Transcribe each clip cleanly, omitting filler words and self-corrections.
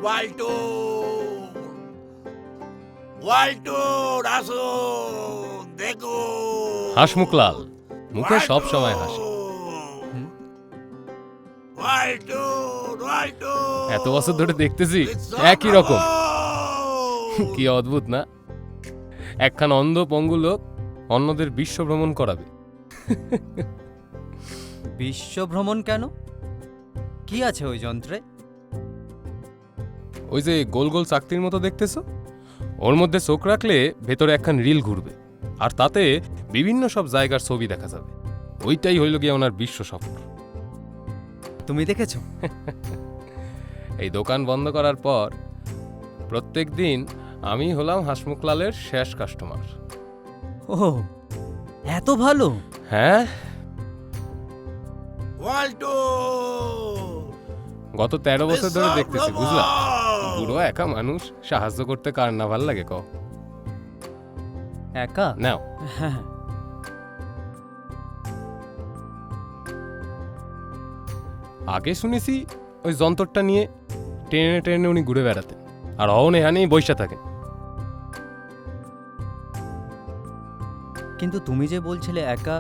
ওয়াল্টু ওয়াল্টু আসো দেখো। হাসমুখলাল মুখে সব সময় হাসি। ওয়াল্টু ওয়াল্টু এত বছর ধরে দেখতেছি একই রকম। কি অদ্ভুত না, একখান অন্ধ পঙ্গু লোক অন্যদের বিশ্ব ভ্রমণ করাবে। বিশ্ব ভ্রমণ কেন? কি আছে ওই যন্ত্রে? ওই যে গোল গোল চাকতির মতো দেখতেছো, ওর মধ্যে চোখ রাখলে ভেতরে একখান রিল ঘুরবে, আর তাতে বিভিন্ন সব জায়গার ছবি দেখা যাবে। ওইটাই হইল গিয়ে ওনার বিশ্ব সফর। তুমি দেখেছো? এই দোকান বন্ধ করার পর প্রত্যেক দিন আমি হলাম হাসমুখলালের শেষ কাস্টমার। ও, এত ভালো? হ্যাঁ, ওয়াল্টু গত 13 বছর ধরে দেখতেছি, বুঝলা? বুড়ো একা মানুষ, সাহায্য করতে কার না ভাল লাগে কও? একা? নাও। হ্যাঁ। আগে শুনেছি ওই যন্ত্রটা নিয়ে ট্রেনে ট্রেনে উনি ঘুরে বেড়াতেন, আর অহন এখানেই বৈশা থাকেন। কিন্তু তুমি যে বলছিলে একা,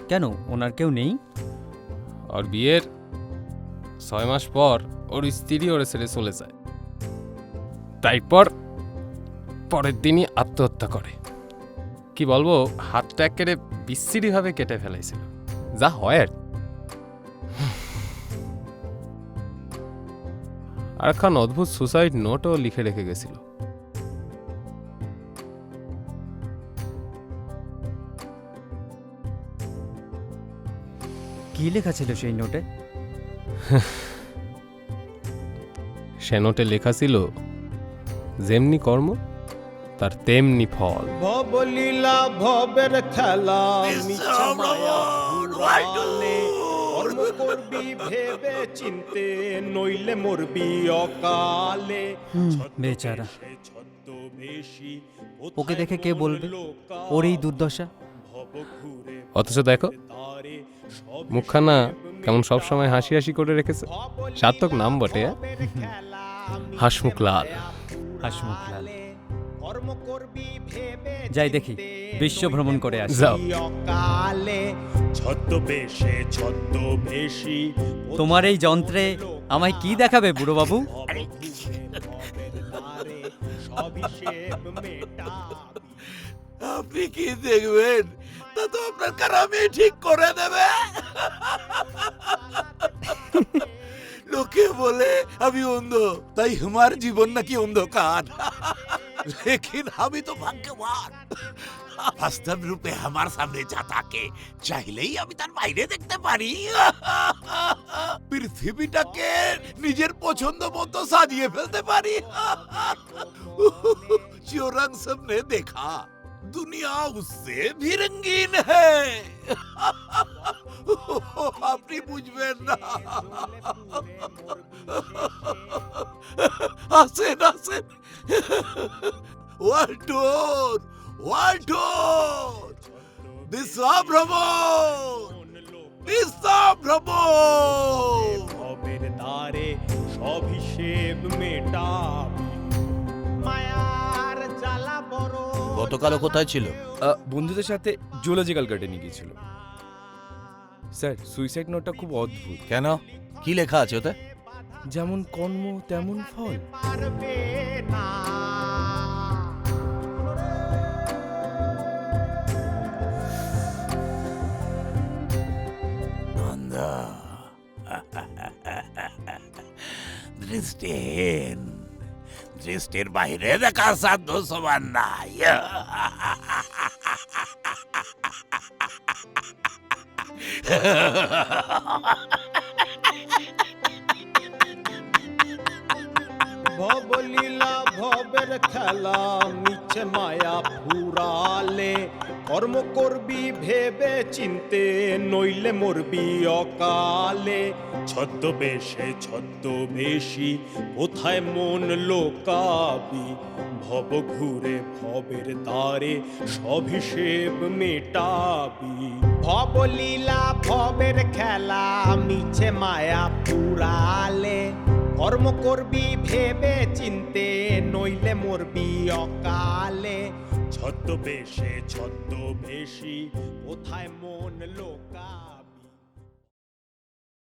কেন ওনার কেউ নেই? আর বিয়ের 6 মাস পর ওর স্ত্রী ওরে ছেড়ে চলে যায়, তারপর পরের দিনই আত্মহত্যা করে। কি বলবো, হাতটা একেবারে বিশ্রী ভাবে কেটে ফেলাইছিল, যা হয় আর। আর একখান অদ্ভুত সুসাইড নোটও লিখে রেখে গেছিল। কি লেখা ছিল সেই নোটে? সে নোটে লেখা ছিল, যেমনি কর্ম তার তেমনি ফল। ভবলীলা ভবের খেলা মিছা মায়া ঘুরালে, কর্ম করবি ভেবে চিনতে, নইলে মরবি অকালে। বেচারা, ওকে দেখে কে বলবে ওর এই দুর্দশা? অথচ দেখো মুখখানা কেমন সবসময় হাসি হাসি করে রেখেছে। সার্থক নাম বটে, হাসমুখলাল। হাসমুখলাল। যাই দেখি, বিশ্ব ভ্রমণ করে আসি। যাও। তোমার এই যন্ত্রে আমায় কি দেখাবে বুড়ো বাবু? আপনি কি দেখবেন? তা তো আপনার কারামি ঠিক করে দেবে। লোকে বলে আমি অন্ধ, তাই আমার জীবন নাকি অন্ধকার। लेकिन আমি তো ভাগ্যবান, বাস্তব রূপে আমার সামনে যা থাকে চাইলেই আমি তার বাইরে দেখতে পারি। পৃথিবীটাকে নিজের পছন্দ মতো সাজিয়ে ফেলতে পারি। जो रंग सबने देखा दुनिया उससे भी रंगीन है। আপনি বুঝবেন না। আসেন আসেন। ওয়াল্টুর ওয়াল্টুর বিশ্ব ভ্রমণ বিশ্ব ভ্রমণ। ভবের দ্বারে সব হিসেব মেটাবি, মায়ার জ্বালা বড়। গতকাল কোথায় ছিল? বন্ধুদের সাথে জুলজিক্যাল গার্ডেনে গিয়েছিল স্যার। সুইসাইড নোটটা খুব অদ্ভুত। কেন, কি লেখা আছে ওতে? যেমন কর্ম তেমন ফল। পারবে না। দৃষ্টিহীন, দৃষ্টির বাইরে দেখার সাধ্য সমান নাই। ভবলীলা ভবের খেলা মিছে মায়া ফুরালে, কর্ম করবি ভেবে চিনতে, নইলে মরবি অকালে। ছদ্মবেশে ছদ্মবেশী কোথায় মন লোকাবি, ভব ঘুরে ভবের দ্বারে সব হিসেব মেটাবি। ভবলীলা ভবের খেলা মিছে মায়া ফুরালে, কর্ম করবি ভেবে চিনতে, নইলে মরবি অকালে। ছদ্মবেশে ছদ্মবেশী, কোথায় মন লোকা।